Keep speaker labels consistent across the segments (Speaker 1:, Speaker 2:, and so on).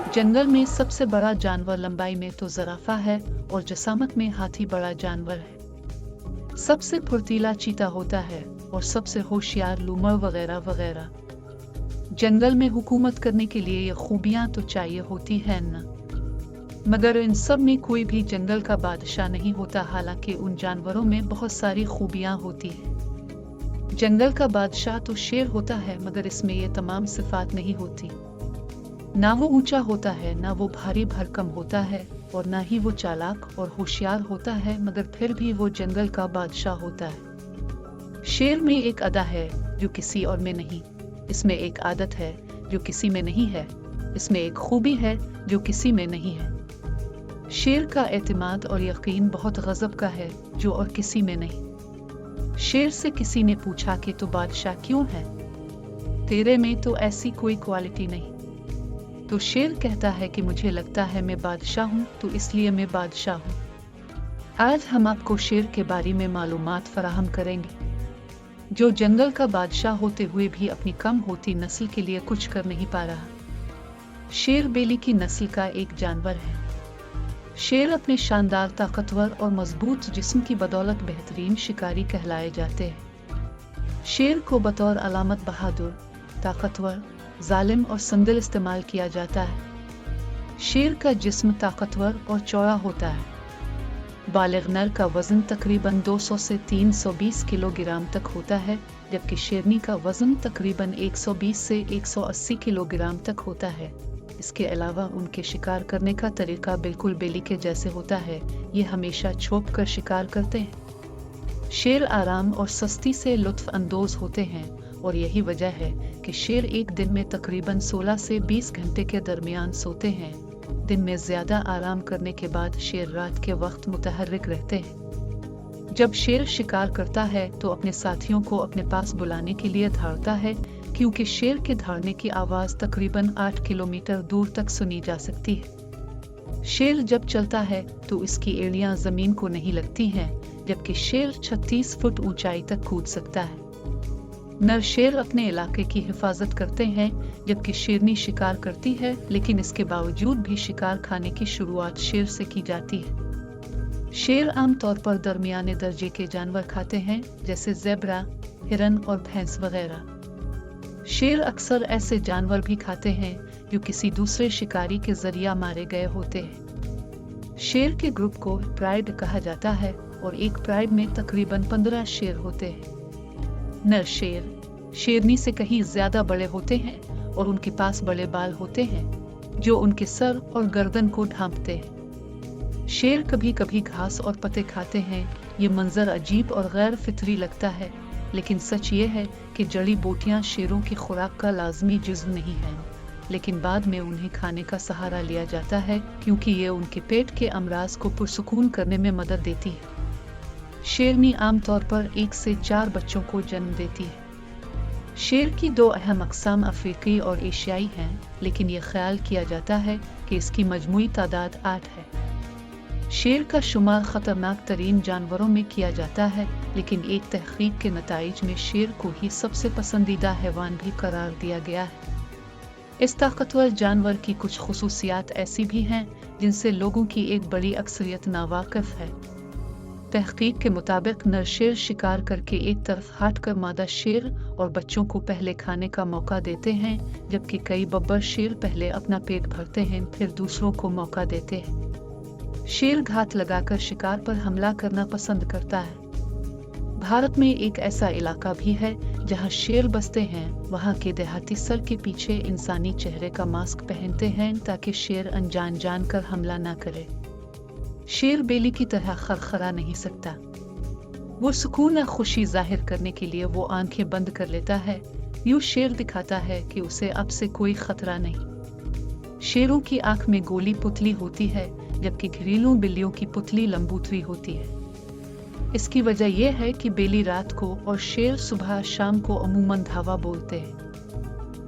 Speaker 1: जंगल में सबसे बड़ा जानवर लंबाई में तो ज़राफ़ा है और जसामत में हाथी बड़ा जानवर है। सबसे फुर्तीला चीता होता है और सबसे होशियार लूमड़ वगैरह वगैरह। जंगल में हुकूमत करने के लिए ये खूबियाँ तो चाहिए होती हैं न, मगर इन सब में कोई भी जंगल का बादशाह नहीं होता। हालांकि उन जानवरों में बहुत सारी खूबियाँ होती हैं। जंगल का बादशाह तो शेर होता है, मगर इसमें ये तमाम सिफात नहीं होती। ना वो ऊंचा होता है, ना वो भारी भरकम होता है, और ना ही वो चालाक और होशियार होता है, मगर फिर भी वो जंगल का बादशाह होता है। शेर में एक अदा है जो किसी और में नहीं, इसमें एक आदत है जो किसी में नहीं है, इसमें एक खूबी है जो किसी में नहीं है। शेर का एतमाद और यकीन बहुत गजब का है, जो और किसी में नहीं। शेर से किसी ने पूछा कि तो बादशाह क्यों है, तेरे में तो ऐसी कोई क्वालिटी नहीं। तो शेर कहता है कि मुझे लगता है मैं बादशाह हूँ, तो इसलिए मैं बादशाह हूँ। आज हम आपको शेर के बारे में मालूमात फराहम करेंगे, जो जंगल का बादशाह होते हुए भी अपनी कम होती नस्ल के लिए कुछ कर नहीं पा रहा। शेर बेली की नस्ल का एक जानवर है। शेर अपने शानदार, ताकतवर और मजबूत जिस्म की बदौलत बेहतरीन शिकारी कहलाए जाते हैं। शेर को बतौर अलामत बहादुर, ताकतवर, जालिम और संदिल इस्तेमाल किया जाता है। शेर का जिस्म ताकतवर और चौड़ा होता है। बालिग नर का वजन तकरीबन 200 से 320 किलोग्राम तक होता है, जबकि शेरनी का वजन तकरीबन 120 से 180 किलोग्राम तक होता है। इसके अलावा उनके शिकार करने का तरीका बिल्कुल बेली के जैसे होता है। ये हमेशा छोप कर शिकार करते हैं। शेर आराम और सस्ती से लुत्फ अंदोज होते हैं, और यही वजह है कि शेर एक दिन में तकरीबन 16 से 20 घंटे के दरमियान सोते हैं। दिन में ज्यादा आराम करने के बाद शेर रात के वक्त मुतहर्रिक रहते हैं। जब शेर शिकार करता है तो अपने साथियों को अपने पास बुलाने के लिए दौड़ता है, क्योंकि शेर के दौड़ने की आवाज तकरीबन 8 किलोमीटर दूर तक सुनी जा सकती है। शेर जब चलता है तो इसकी एड़ियां जमीन को नहीं लगती हैं, जबकि शेर 36 फुट ऊंचाई तक कूद सकता है। नर शेर अपने इलाके की हिफाजत करते हैं, जबकि शेरनी शिकार करती है, लेकिन इसके बावजूद भी शिकार खाने की शुरुआत शेर से की जाती है। शेर आमतौर पर दरमियाने दर्जे के जानवर खाते हैं, जैसे ज़ेब्रा, हिरन और भैंस वगैरह। शेर अक्सर ऐसे जानवर भी खाते हैं जो किसी दूसरे शिकारी के जरिया मारे गए होते हैं। शेर के ग्रुप को प्राइड कहा जाता है, और एक प्राइड में तकरीबन 15 शेर होते हैं। नर शेर शेरनी से कहीं ज्यादा बड़े होते हैं, और उनके पास बड़े बाल होते हैं जो उनके सर और गर्दन को ढांपते हैं। शेर कभी कभी घास और पत्ते खाते हैं। ये मंजर अजीब और गैर फितरी लगता है, लेकिन सच ये है कि जड़ी बूटियां शेरों की खुराक का लाजमी जुज़्व नहीं है, लेकिन बाद में उन्हें खाने का सहारा लिया जाता है, क्योंकि ये उनके पेट के अमराज को पुरसुकून करने में मदद देती है। शेरनी आमतौर पर 1 से 4 बच्चों को जन्म देती है। शेर की 2 अहम अक़साम अफ्रीकी और एशियाई हैं, लेकिन यह ख्याल किया जाता है कि इसकी मजमूई तादाद 8 है। शेर का शुमार ख़तरनाक तरीन जानवरों में किया जाता है, लेकिन एक तहक़ीक़ के नताइज में शेर को ही सबसे पसंदीदा हैवान भी करार दिया गया है। इस ताकतवर जानवर की कुछ खुसूसियात ऐसी भी हैं जिनसे लोगों की एक बड़ी अक्सरियत नावाकिफ़ है। तहक़ीक़ के मुताबिक नर शेर शिकार करके एक तरफ हटकर मादा शेर और बच्चों को पहले खाने का मौका देते हैं, जबकि कई बब्बर शेर पहले अपना पेट भरते हैं, फिर दूसरों को मौका देते हैं। शेर घात लगाकर शिकार पर हमला करना पसंद करता है। भारत में एक ऐसा इलाका भी है जहां शेर बसते हैं। वहां के देहाती सर के पीछे इंसानी चेहरे का मास्क पहनते हैं, ताकि शेर अनजान जानकर हमला ना करे। शेर बेली की तरह खरखरा नहीं सकता। वो सुकून और खुशी जाहिर करने के लिए वो आंखें बंद कर लेता है। यूं शेर दिखाता है कि उसे अब से कोई खतरा नहीं। शेरों की आंख में गोली पुतली होती है, जबकि घरेलू बिल्लियों की पुतली लंबूतरी होती है। इसकी वजह यह है कि बेली रात को और शेर सुबह शाम को अमूमन धावा बोलते हैं।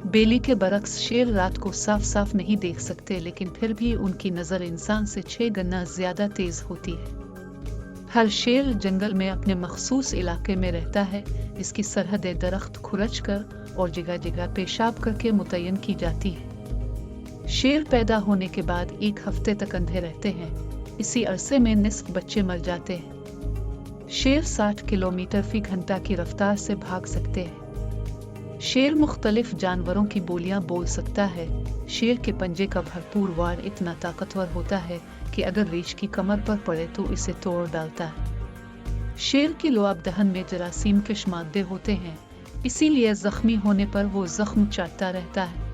Speaker 1: बेली के बरक्स शेर रात को साफ साफ नहीं देख सकते, लेकिन फिर भी उनकी नज़र इंसान से 6 गुना ज्यादा तेज होती है। हर शेर जंगल में अपने मखसूस इलाके में रहता है। इसकी सरहदें दरख्त खुरच कर और जगह जगह पेशाब करके मुतय्यन की जाती है। शेर पैदा होने के बाद 1 हफ्ते तक अंधे रहते हैं। इसी अरसे में निस्फ बच्चे मर जाते हैं। शेर 60 किलोमीटर फी घंटा की रफ्तार से भाग सकते हैं। शेर मुख्तलिफ जानवरों की बोलियां बोल सकता है। शेर के पंजे का भरपूर वार इतना ताकतवर होता है कि अगर रीछ की कमर पर पड़े तो इसे तोड़ डालता है। शेर की लुआब दहन में जरासीम के मादे होते हैं, इसीलिए जख्मी होने पर वो जख्म चाटता रहता है।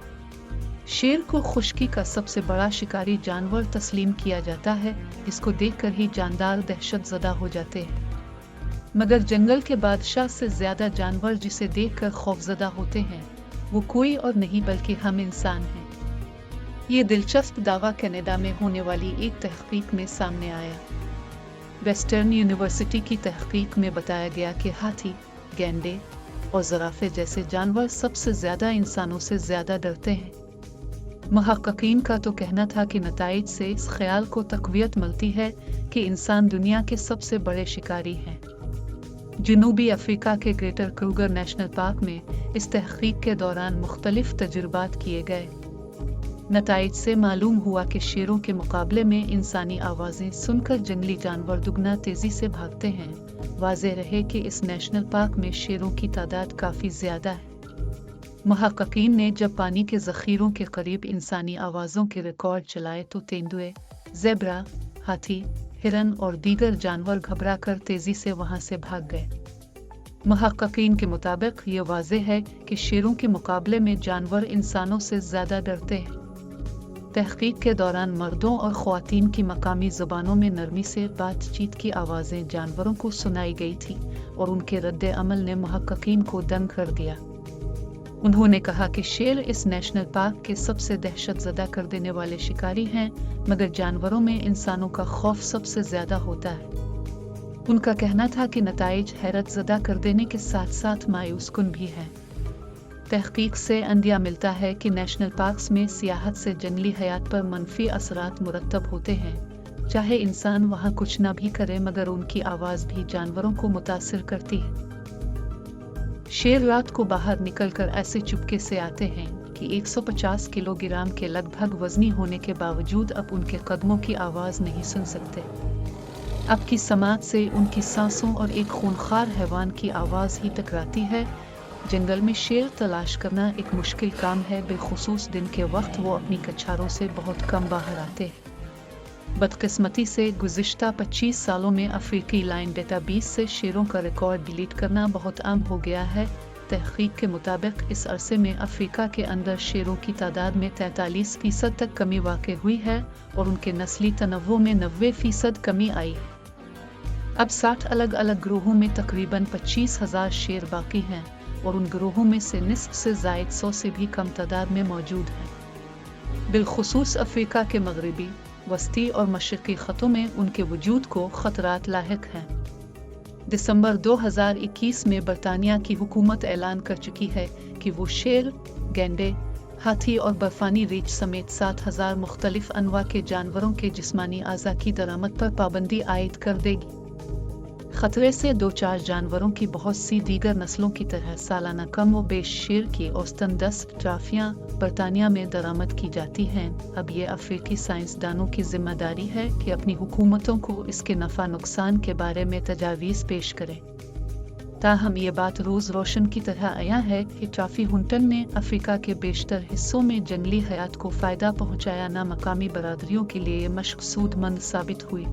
Speaker 1: शेर को खुश्की का सबसे बड़ा शिकारी जानवर तस्लीम किया जाता है। इसको देखकर ही जानदार दहशत ज़दा हो जाते हैं। मगर जंगल के बादशाह से ज्यादा जानवर जिसे देखकर खौफजदा होते हैं वो कोई और नहीं बल्कि हम इंसान हैं। ये दिलचस्प दावा कनाडा में होने वाली एक तहकीक में सामने आया। वेस्टर्न यूनिवर्सिटी की तहकीक में बताया गया कि हाथी, गैंडे और ज़राफ़े जैसे जानवर सबसे ज़्यादा इंसानों से ज़्यादा डरते हैं। मुहक्किकीन का तो कहना था कि नताइज से इस ख्याल को तक़वियत मिलती है कि इंसान दुनिया के सबसे बड़े शिकारी हैं। जनूबी अफ्रीका के ग्रेटर क्रूगर नेशनल पार्क में इस तहकीक के दौरान मुख्तलिफ तजुर्बात किए गए। नताइज से मालूम हुआ कि शेरों के मुकाबले में इंसानी आवाज़ें सुनकर जंगली जानवर दुगना तेज़ी से भागते हैं। वाज़ेह रहे कि इस नेशनल पार्क में शेरों की तादाद काफ़ी ज़्यादा है। मुहक्किकीन ने जब पानी के ज़ख़ीरों के करीब इंसानी आवाज़ों के रिकॉर्ड चलाए तो तेंदुए, ज़ेब्रा, हाथी, हिरन और दीगर जानवर घबरा कर तेज़ी से वहाँ से भाग गए। मुहक्किकीन के मुताबिक ये वाज़ेह है कि शेरों के मुकाबले में जानवर इंसानों से ज़्यादा डरते हैं। तहकीक के दौरान मर्दों और ख़वातीन की मकामी ज़ुबानों में नरमी से बातचीत की आवाज़ें जानवरों को सुनाई गई थी और उनके रद्द अमल ने मुहक्किकीन को दंग कर दिया। उन्होंने कहा कि शेर इस नेशनल पार्क के सबसे दहशत ज़दा कर देने वाले शिकारी हैं, मगर जानवरों में इंसानों का खौफ सबसे ज़्यादा होता है। उनका कहना था कि नताइज हैरत ज़दा कर देने के साथ साथ मायूस कुन भी हैं। तहकीक से अंदिया मिलता है कि नेशनल पार्क्स में सियाहत से जंगली हयात पर मनफी असरात मुरतब होते हैं। चाहे इंसान वहाँ कुछ ना भी करे मगर उनकी आवाज़ भी जानवरों को मुतासिर करती है। शेर रात को बाहर निकलकर ऐसे चुपके से आते हैं कि 150 किलोग्राम के लगभग वजनी होने के बावजूद अब उनके कदमों की आवाज़ नहीं सुन सकते। अब की समात से उनकी सांसों और एक खूनखार हैवान की आवाज़ ही टकराती है। जंगल में शेर तलाश करना एक मुश्किल काम है, बिलखुसूस दिन के वक्त वो अपनी कछारों से बहुत कम बाहर आते हैं। बदकिस्मती से गुज़िश्ता 25 सालों में अफ्रीकी लाइन डेटाबेस से शेरों का रिकॉर्ड डिलीट करना बहुत आम हो गया है। तहकीक के मुताबिक इस अरसे में अफ्रीका के अंदर शेरों की तादाद में 43% तक कमी वाक़ हुई है और उनके नस्ली तनव्वुर में 90% कमी आई है। अब 60 अलग अलग ग्रोहों में तकरीबन 25,000 शेर बाकी हैं और उन ग्रोहों में से निस्फ से ज़ायद 100 से भी कम तादाद में मौजूद हैं। बिलखुसूस अफ्रीका के मगरबी, वस्ती और मशरक़ी ख़तों में उनके वजूद को ख़तरात लाहिक हैं। दिसंबर 2021 में बरतानिया की हुकूमत ऐलान कर चुकी है कि वो शेर, गैंडे, हाथी और बर्फ़ानी रीछ समेत 7,000 मुख्तलिफ अनवा के जानवरों के जिस्मानी आज़ा की दरामद पर पाबंदी आयद कर देगी। ख़तरे से दो चार जानवरों की बहुत सी दीगर नस्लों की तरह सालाना कम व बेश शेर की औसतन 10 ट्राफियाँ बरतानिया में दरामद की जाती हैं। अब ये अफ्रीकी साइंसदानों की जिम्मेदारी है कि अपनी हुकूमतों को इसके नफ़ा नुकसान के बारे में तजावीज़ पेश करें। ताहम ये बात रोज़ रोशन की तरह आया है कि ट्राफी हुंटन ने अफ्रीका के बेशतर हिस्सों में जंगली हयात को फ़ायदा पहुँचाया ना मकामी बरादरियों के लिए मशक़सूदमंद साबित हुई।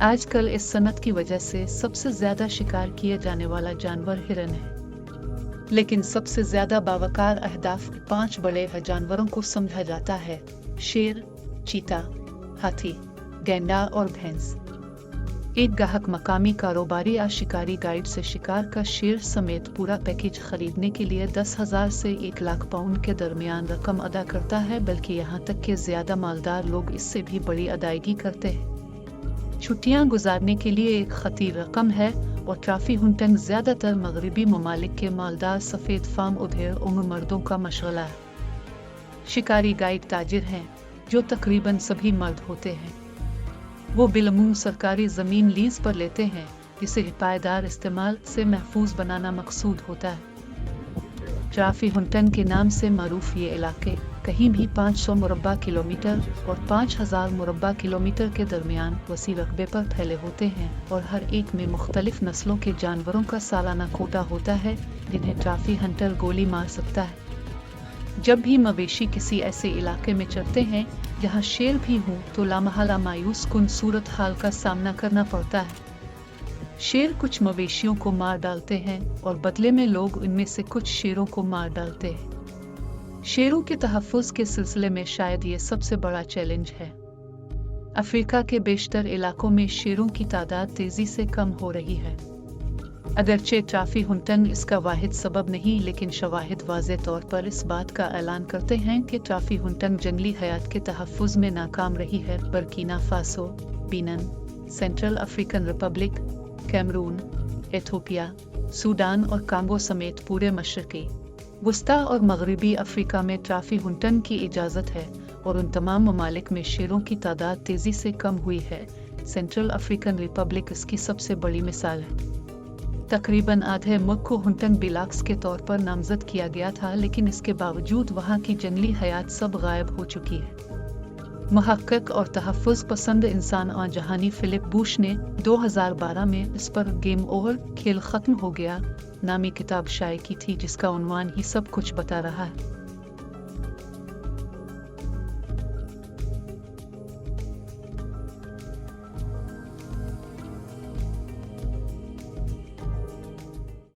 Speaker 1: आजकल इस सनत की वजह से सबसे ज़्यादा शिकार किए जाने वाला जानवर हिरन है, लेकिन सबसे ज़्यादा बावकार अहदाफ 5 बड़े जानवरों को समझा जाता है: शेर, चीता, हाथी, गैंडा और भैंस। एक गाहक मकामी कारोबारी या शिकारी गाइड से शिकार का शेर समेत पूरा पैकेज खरीदने के लिए 10,000 से 1 लाख पाउंड के दरमियान रकम अदा करता है, बल्कि यहाँ तक कि ज़्यादा मालदार लोग इससे भी बड़ी अदायगी करते हैं। छुट्टियां गुजारने के लिए एक खतीर रकम है और ट्राफी हुंटन ज़्यादातर मगरबी ममालिक के मालदार सफ़ेद फार्म उधेड़ उम्र मर्दों का मशगला है। शिकारी गाइड ताजिर हैं जो तकरीबन सभी मर्द होते हैं। वो बिलमूम सरकारी ज़मीन लीज़ पर लेते हैं जिसे पायदार इस्तेमाल से महफूज बनाना मकसूद होता है। ट्राफी हुंटन के नाम से मारूफ ये इलाके कहीं भी 500 मुरब्बा किलोमीटर और 5000 मुरब्बा किलोमीटर के दरमियान वसी रकबे पर फैले होते हैं और हर एक में मुख्तलिफ नस्लों के जानवरों का सालाना कोटा होता है जिन्हें ट्राफी हंटर गोली मार सकता है। जब भी मवेशी किसी ऐसे इलाके में चरते हैं जहां शेर भी हो तो लामहला मायूस कुन सूरत हाल का सामना करना पड़ता है। शेर कुछ मवेशियों को मार डालते हैं और बदले में लोग इनमें से कुछ शेरों को मार डालते हैं। शेरों के तहफ़्फ़ुज़ के सिलसिले में शायद ये सबसे बड़ा चैलेंज है। अफ्रीका के बेशतर इलाकों में शेरों की तादाद तेज़ी से कम हो रही है। अगरचे ट्राफी हुंटन इसका वाहिद सबब नहीं, लेकिन शवाहिद वाज़े तौर पर इस बात का ऐलान करते हैं कि ट्राफी हुंटन जंगली हयात के तहफ़्फ़ुज़ में नाकाम रही है। Burkina Faso, Benin, Central African Republic, Cameroon, Ethiopia, Sudan और कांगो समेत पूरे मशरक़ी, वस्ता और मगरबी अफ्रीका में ट्राफी हुंटन की इजाज़त है और उन तमाम ममालिक में शेरों की तादाद तेज़ी से कम हुई है। सेंट्रल अफ्रीकन रिपब्लिक इसकी सबसे बड़ी मिसाल है। तकरीबन आधे मुल्क को हुंटन बिलाक्स के तौर पर नामजद किया गया था, लेकिन इसके बावजूद वहाँ की जंगली हयात सब गायब हो चुकी है। मुहक्किक और तहफ़्फ़ुज़ पसंद इंसान और जहानी फिलिप बुश ने 2012 में इस पर गेम ओवर, खेल ख़त्म हो गया नामी किताब शाये की थी, जिसका उन्वान ही सब कुछ बता रहा है।